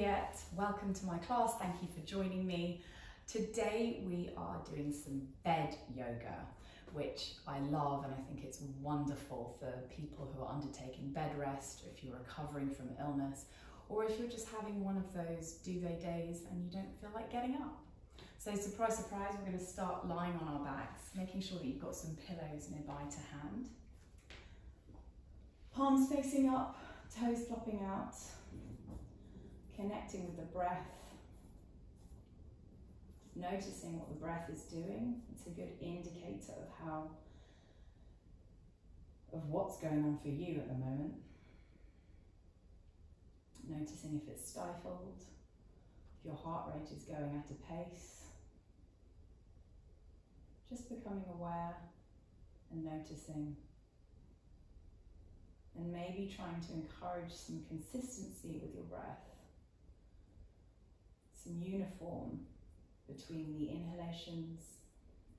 Juliet. Welcome to my class. Thank you for joining me. Today we are doing some bed yoga, which I love, and I think it's wonderful for people who are undertaking bed rest, or if you're recovering from illness, or if you're just having one of those duvet days and you don't feel like getting up. So surprise, surprise, we're going to start lying on our backs, making sure that you've got some pillows nearby to hand. Palms facing up, toes flopping out, connecting with the breath, noticing what the breath is doing. It's a good indicator of what's going on for you at the moment. Noticing if it's stifled, if your heart rate is going at a pace. Just becoming aware and noticing. And maybe trying to encourage some consistency with your breath. Some uniform between the inhalations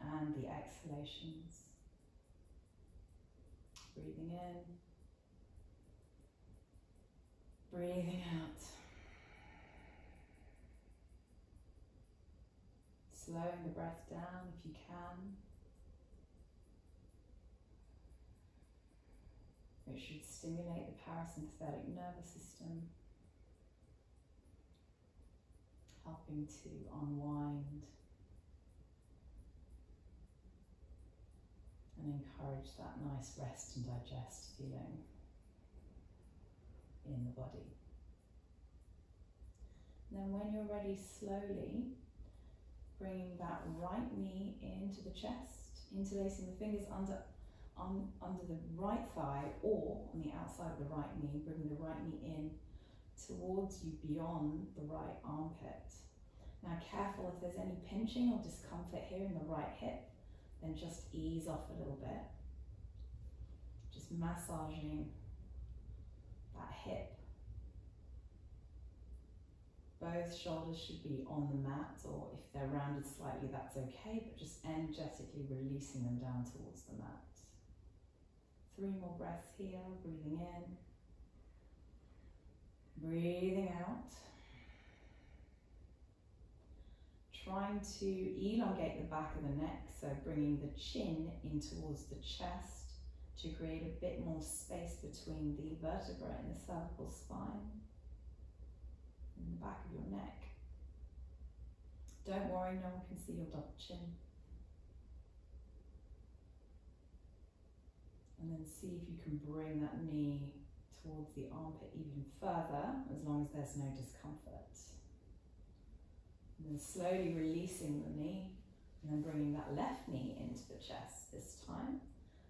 and the exhalations. Breathing in, breathing out. Slowing the breath down if you can. It should stimulate the parasympathetic nervous system, helping to unwind and encourage that nice rest and digest feeling in the body. Then when you're ready, slowly bringing that right knee into the chest, interlacing the fingers under the right thigh or on the outside of the right knee, bringing the right knee in towards you beyond the right armpit. Now careful, if there's any pinching or discomfort here in the right hip, then just ease off a little bit. Just massaging that hip. Both shoulders should be on the mat, or if they're rounded slightly, that's okay, but just energetically releasing them down towards the mat. 3 more breaths here, breathing in, breathing out. Trying to elongate the back of the neck, so bringing the chin in towards the chest to create a bit more space between the vertebrae and the cervical spine and the back of your neck. Don't worry, no one can see your double chin. And then see if you can bring that knee towards the armpit even further, as long as there's no discomfort. And then slowly releasing the knee, and then bringing that left knee into the chest this time.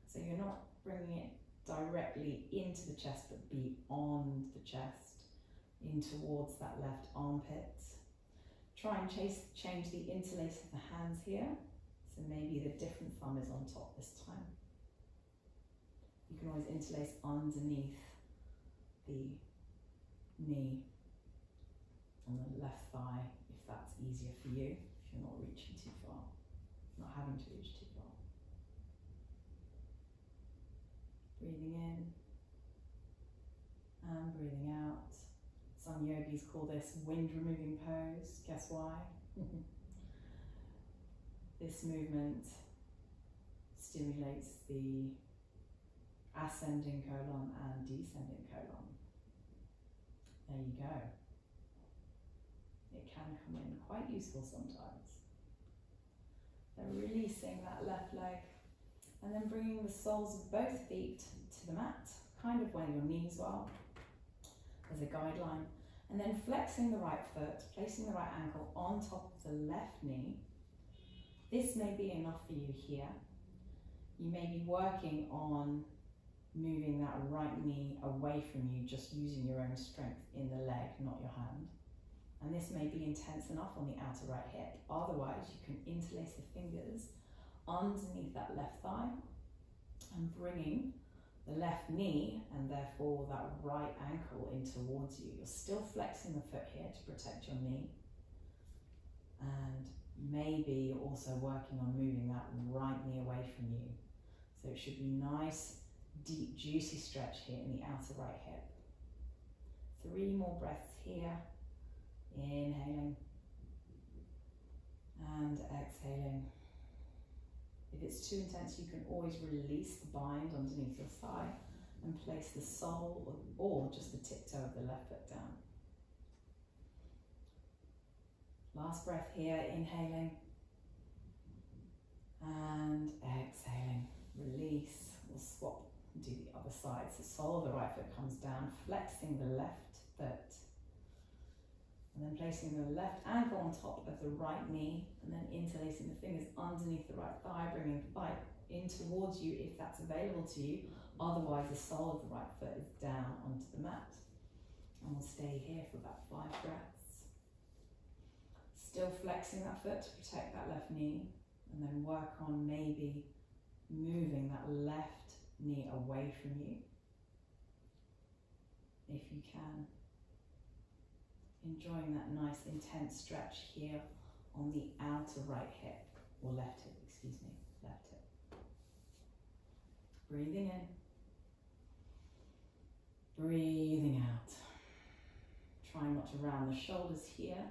So you're not bringing it directly into the chest, but beyond the chest, in towards that left armpit. Try and change the interlace of the hands here. So maybe the different thumb is on top this time. You can always interlace underneath the knee on the left thigh if that's easier for you, if you're not reaching too far, not having to reach too far. Breathing in and breathing out. Some yogis call this wind removing pose. Guess why? This movement stimulates the ascending colon and descending colon. There you go. It can come in quite useful sometimes. Then releasing that left leg and then bringing the soles of both feet to the mat, kind of where your knees are, as a guideline. And then flexing the right foot, placing the right ankle on top of the left knee. This may be enough for you here. You may be working on moving that right knee away from you, just using your own strength in the leg, not your hand. And this may be intense enough on the outer right hip. Otherwise, you can interlace the fingers underneath that left thigh and bringing the left knee and therefore that right ankle in towards you. You're still flexing the foot here to protect your knee. And maybe you're also working on moving that right knee away from you. So it should be nice, deep, juicy stretch here in the outer right hip. 3 more breaths here. Inhaling and exhaling. If it's too intense, you can always release the bind underneath your thigh and place the sole or just the tiptoe of the left foot down. Last breath here, inhaling and exhaling. Release. We'll swap and do the other side. So sole of the right foot comes down, flexing the left foot. And then placing the left ankle on top of the right knee, and then interlacing the fingers underneath the right thigh, bringing the thigh in towards you if that's available to you. Otherwise, the sole of the right foot is down onto the mat. And we'll stay here for about 5 breaths. Still flexing that foot to protect that left knee, and then work on maybe moving that left knee away from you, if you can. Enjoying that nice intense stretch here on the outer right hip, or left hip, excuse me, left hip. Breathing in, breathing out. Try not to round the shoulders here.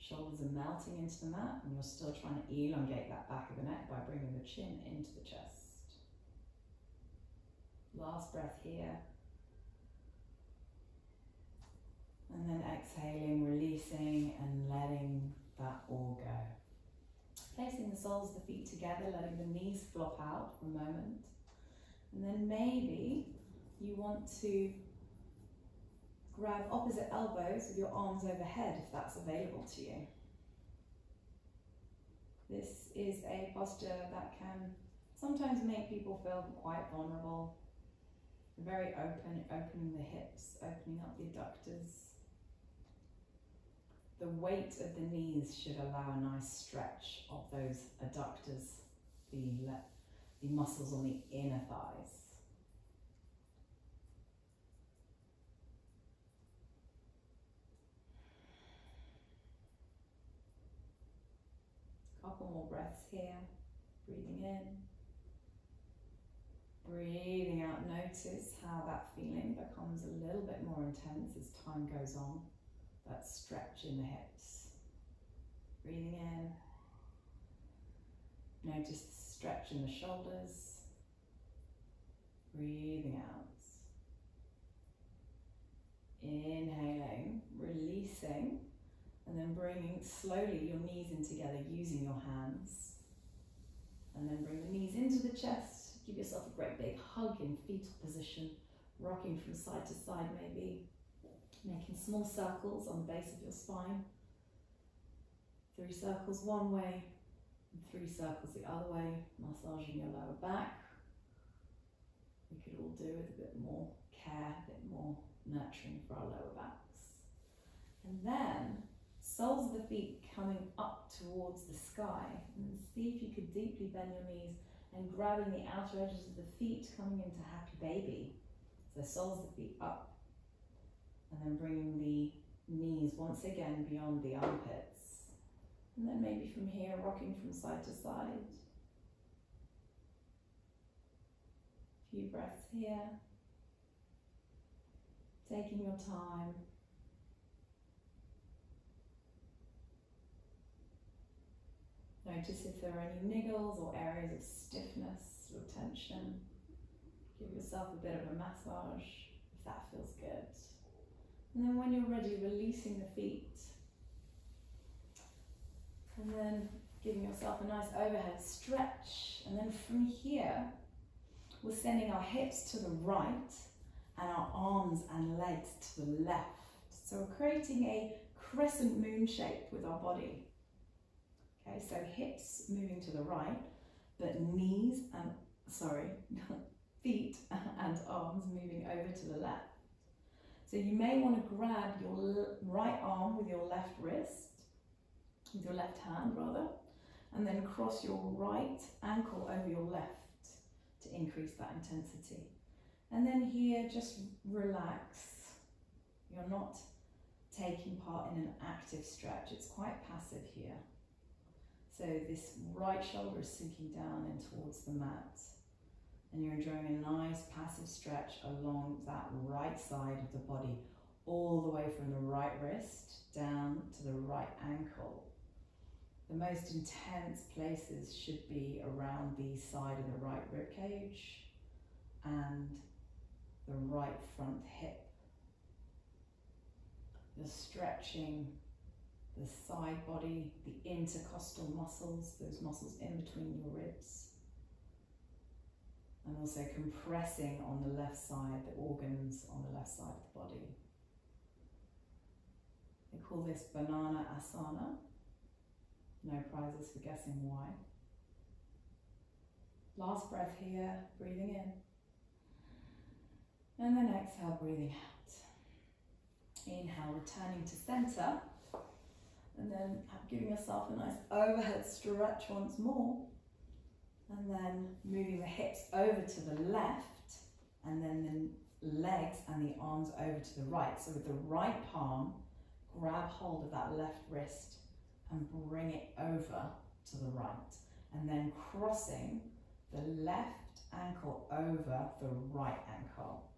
Shoulders are melting into the mat, and you're still trying to elongate that back of the neck by bringing the chin into the chest. Last breath here. And then exhaling, releasing and letting that all go. Placing the soles of the feet together, letting the knees flop out for a moment. And then maybe you want to grab opposite elbows with your arms overhead if that's available to you. This is a posture that can sometimes make people feel quite vulnerable. Very open, opening the hips, opening up the adductors. The weight of the knees should allow a nice stretch of those adductors, the muscles on the inner thighs. Couple more breaths here. Breathing in. Breathing out. Notice how that feeling becomes a little bit more intense as time goes on. That stretch in the hips. Breathing in. Notice the stretch in the shoulders. Breathing out. Inhaling, releasing, and then bringing slowly your knees in together using your hands. And then bring the knees into the chest. Give yourself a great big hug in fetal position, rocking from side to side maybe. Making small circles on the base of your spine. 3 circles one way, and 3 circles the other way, massaging your lower back. We could all do with a bit more care, a bit more nurturing for our lower backs. And then, soles of the feet coming up towards the sky. And see if you could deeply bend your knees and grabbing the outer edges of the feet, coming into happy baby. So soles of the feet up. And then bringing the knees once again beyond the armpits. And then maybe from here, rocking from side to side. A few breaths here. Taking your time. Notice if there are any niggles or areas of stiffness or tension. Give yourself a bit of a massage if that feels good. And then when you're ready, releasing the feet. And then giving yourself a nice overhead stretch. And then from here, we're sending our hips to the right and our arms and legs to the left. So we're creating a crescent moon shape with our body. Okay, so hips moving to the right, but feet and arms moving over to the left. So you may want to grab your right arm with your left wrist, with your left hand rather, and then cross your right ankle over your left to increase that intensity. And then here, just relax. You're not taking part in an active stretch. It's quite passive here. So this right shoulder is sinking down in towards the mat. And you're enjoying a nice passive stretch along that right side of the body, all the way from the right wrist down to the right ankle. The most intense places should be around the side of the right rib cage and the right front hip. You're stretching the side body, the intercostal muscles, those muscles in between your ribs. And also compressing on the left side, the organs on the left side of the body. They call this banana asana. No prizes for guessing why. Last breath here, breathing in. And then exhale, breathing out. Inhale, returning to center. And then giving yourself a nice overhead stretch once more. And then moving the hips over to the left. And then the legs and the arms over to the right. So with the right palm, grab hold of that left wrist and bring it over to the right. And then crossing the left ankle over the right ankle,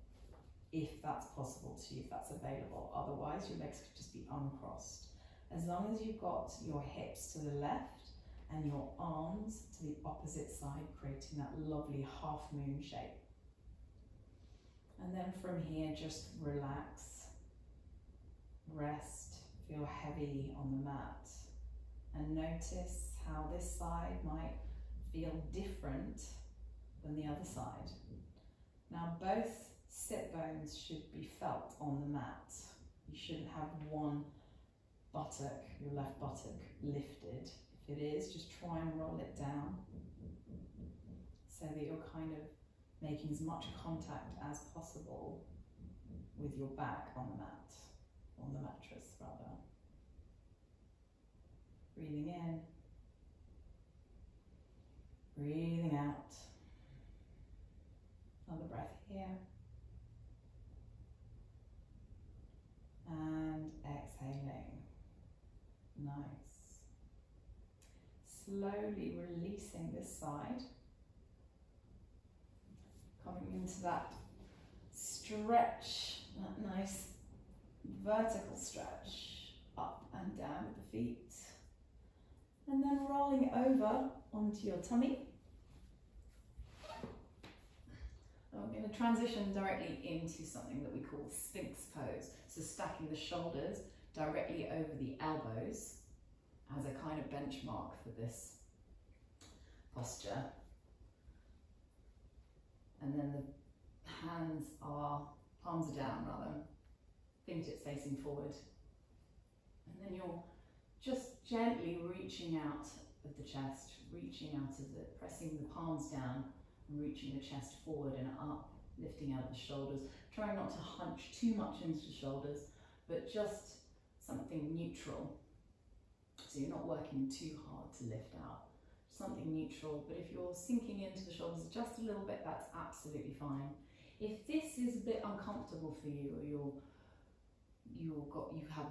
if that's possible to you, if that's available. Otherwise, your legs could just be uncrossed. As long as you've got your hips to the left and your arms to the opposite side, creating that lovely half moon shape. And then from here, just relax, rest, feel heavy on the mat. And notice how this side might feel different than the other side. Now both sit bones should be felt on the mat. You shouldn't have one buttock, your left buttock, lifted. If it is, just try and roll it down so that you're kind of making as much contact as possible with your back on the mat, on the mattress rather. Breathing in, breathing out. Another breath here. And exhaling. Nice. Slowly releasing this side. Coming into that stretch, that nice vertical stretch, up and down with the feet. And then rolling over onto your tummy. I'm going to transition directly into something that we call Sphinx pose. So stacking the shoulders directly over the elbows as a kind of benchmark for this posture. And then the palms are down rather, fingertips facing forward. And then you're just gently reaching out of the chest, pressing the palms down and reaching the chest forward and up, lifting out the shoulders. Trying not to hunch too much into the shoulders, but just something neutral. So you're not working too hard to lift out. Something neutral, but if you're sinking into the shoulders just a little bit, that's absolutely fine. If this is a bit uncomfortable for you, or you have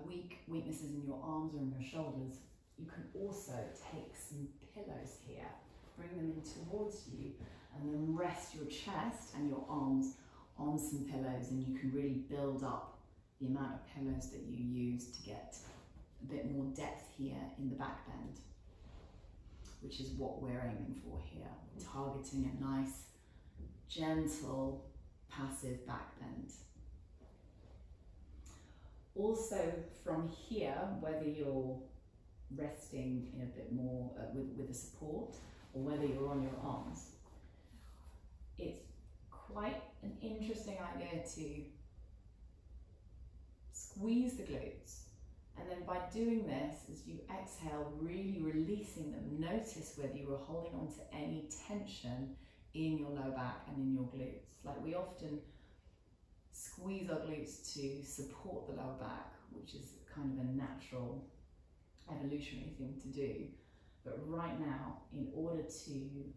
weaknesses in your arms or in your shoulders, you can also take some pillows here, bring them in towards you, and then rest your chest and your arms on some pillows, and you can really build up the amount of pillows that you use to get a bit more depth here in the back bend, which is what we're aiming for here. We're targeting a nice, gentle, passive back bend. Also from here, whether you're resting in a bit more with a support, or whether you're on your arms, it's quite an interesting idea to squeeze the glutes. And then by doing this, as you exhale, really releasing them, notice whether you were holding on to any tension in your low back and in your glutes. Like we often squeeze our glutes to support the lower back, which is kind of a natural evolutionary thing to do. But right now, in order to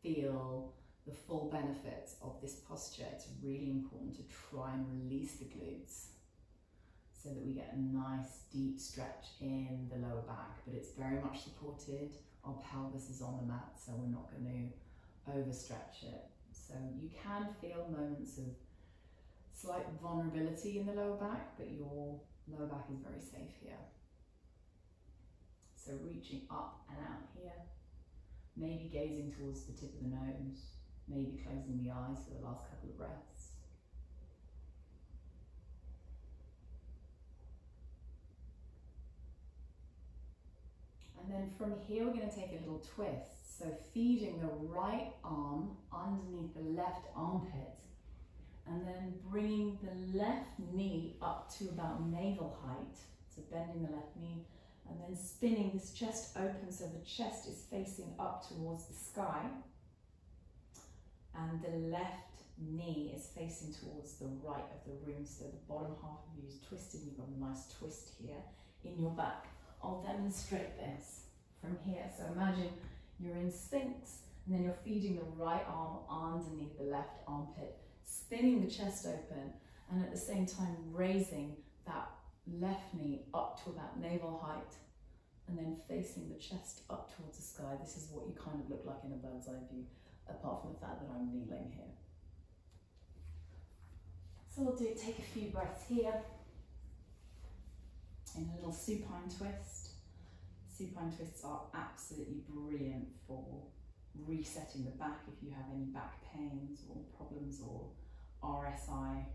feel the full benefits of this posture, it's really important to try and release the glutes so that we get a nice deep stretch in the lower back, but it's very much supported. Our pelvis is on the mat, so we're not going to overstretch it. So you can feel moments of slight vulnerability in the lower back, but your lower back is very safe here. So reaching up and out here, maybe gazing towards the tip of the nose, maybe closing the eyes for the last couple of breaths. And then from here, we're going to take a little twist. So feeding the right arm underneath the left armpit, and then bringing the left knee up to about navel height. So bending the left knee, and then spinning this chest open so the chest is facing up towards the sky. And the left knee is facing towards the right of the room. So the bottom half of you is twisted. You've got a nice twist here in your back. I'll demonstrate this from here. So imagine you're in Sphinx, and then you're feeding the right arm underneath the left armpit, spinning the chest open, and at the same time raising that left knee up to about navel height, and then facing the chest up towards the sky. This is what you kind of look like in a bird's eye view, apart from the fact that I'm kneeling here. So we'll take a few breaths here in a little supine twist. Supine twists are absolutely brilliant for resetting the back if you have any back pains or problems or RSI.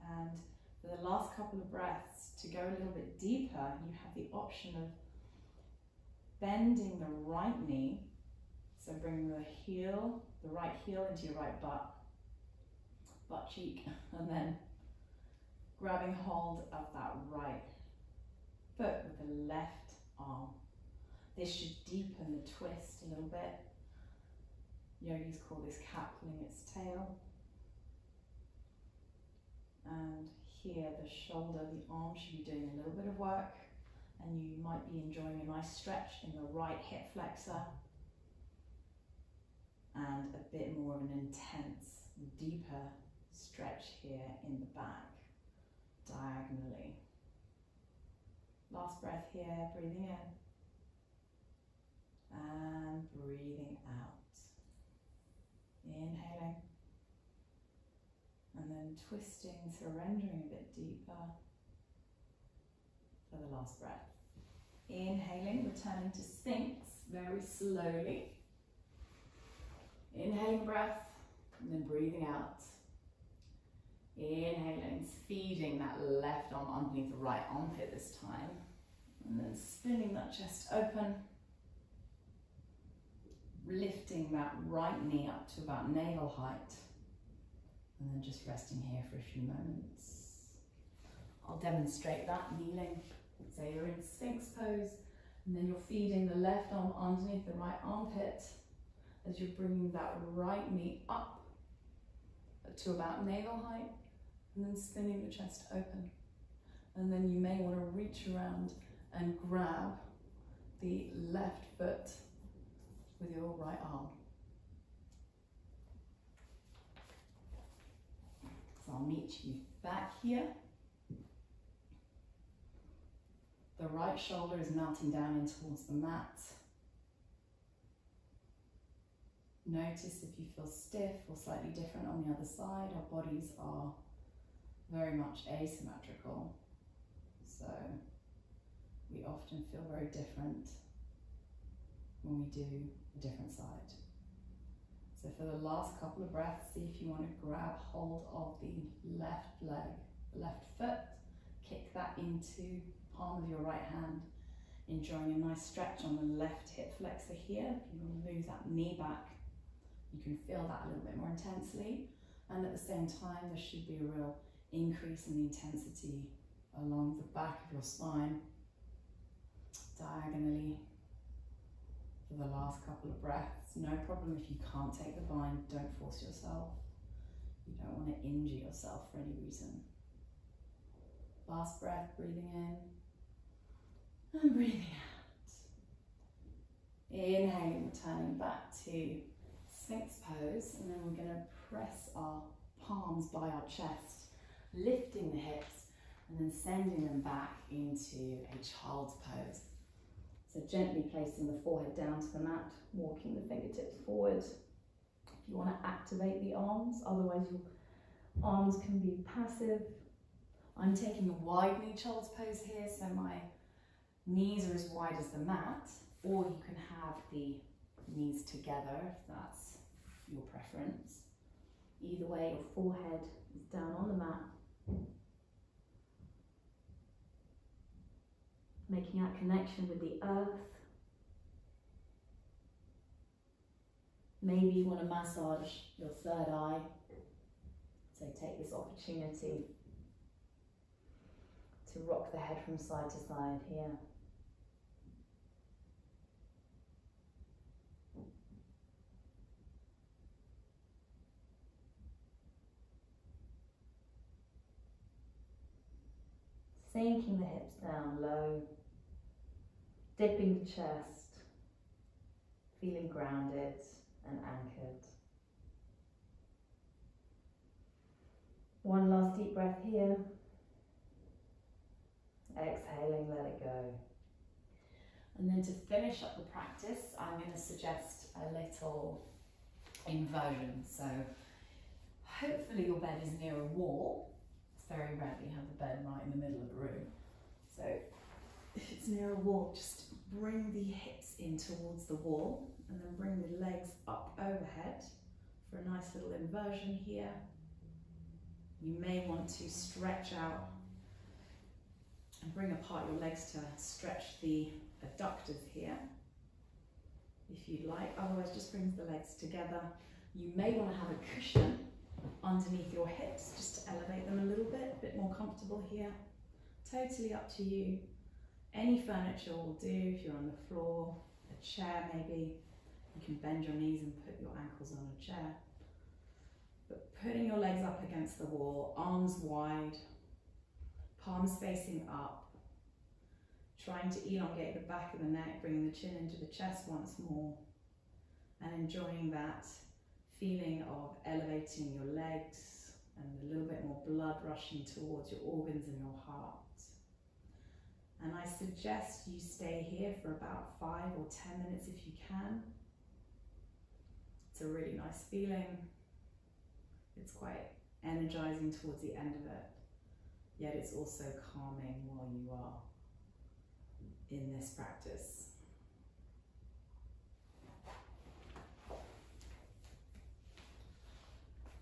And for the last couple of breaths, to go a little bit deeper, you have the option of bending the right knee. So bring the right heel into your right butt cheek, and then grabbing hold of that right foot with the left arm. This should deepen the twist a little bit. Yogis call this cat pulling its tail. And here the shoulder, the arm should be doing a little bit of work, and you might be enjoying a nice stretch in the right hip flexor and a bit more of an intense, deeper stretch here in the back, diagonally. Last breath here, breathing in and breathing out. Inhaling. And then twisting, surrendering a bit deeper for the last breath. Inhaling, returning to Sphinx very slowly. Inhaling breath, and then breathing out. Inhaling, feeding that left arm underneath the right armpit this time. And then spinning that chest open. Lifting that right knee up to about navel height. And then just resting here for a few moments. I'll demonstrate that kneeling. So you're in Sphinx pose, and then you're feeding the left arm underneath the right armpit as you're bringing that right knee up to about navel height, and then spinning the chest open. And then you may want to reach around and grab the left foot with your right arm. So I'll meet you back here. The right shoulder is melting down in towards the mat. Notice if you feel stiff or slightly different on the other side. Our bodies are very much asymmetrical, so we often feel very different when we do a different side. So for the last couple of breaths, see if you want to grab hold of the left leg, the left foot, kick that into palm of your right hand, enjoying a nice stretch on the left hip flexor here. If you want to move that knee back, you can feel that a little bit more intensely, and at the same time there should be a real increase in the intensity along the back of your spine, diagonally, for the last couple of breaths. No problem if you can't take the bind, don't force yourself. You don't want to injure yourself for any reason. Last breath, breathing in and breathing out. Inhaling, returning back to Sphinx pose, and then we're going to press our palms by our chest, lifting the hips, and then sending them back into a child's pose. So gently placing the forehead down to the mat, walking the fingertips forward, if you want to activate the arms, otherwise your arms can be passive. I'm taking a wide knee child's pose here, so my knees are as wide as the mat, or you can have the knees together if that's your preference. Either way, your forehead is down on the mat, making that connection with the earth. Maybe you want to massage your third eye, so take this opportunity to rock the head from side to side here. Sinking the hips down low, dipping the chest, feeling grounded and anchored. One last deep breath here. Exhaling, let it go. And then to finish up the practice, I'm going to suggest a little inversion. So hopefully your bed is near a wall. It's very rare that you have the bed right in the middle of the room. So if it's near a wall, just bring the hips in towards the wall and then bring the legs up overhead for a nice little inversion here. You may want to stretch out and bring apart your legs to stretch the adductors here, if you'd like. Otherwise, just bring the legs together. You may want to have a cushion underneath your hips just to elevate them a bit more comfortable here. Totally up to you. Any furniture will do. If you're on the floor, a chair maybe, you can bend your knees and put your ankles on a chair. But putting your legs up against the wall, arms wide, palms facing up, trying to elongate the back of the neck, bringing the chin into the chest once more, and enjoying that feeling of elevating your legs and a little bit more blood rushing towards your organs and your heart. And I suggest you stay here for about 5 or 10 minutes if you can. It's a really nice feeling. It's quite energizing towards the end of it, yet it's also calming while you are in this practice.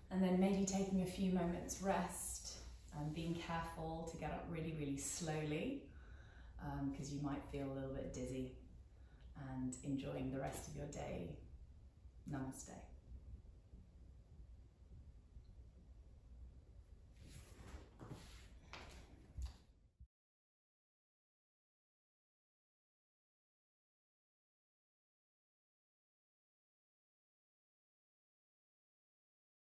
And then maybe taking a few moments rest and being careful to get up really, really slowly, because you might feel a little bit dizzy, and enjoying the rest of your day. Namaste.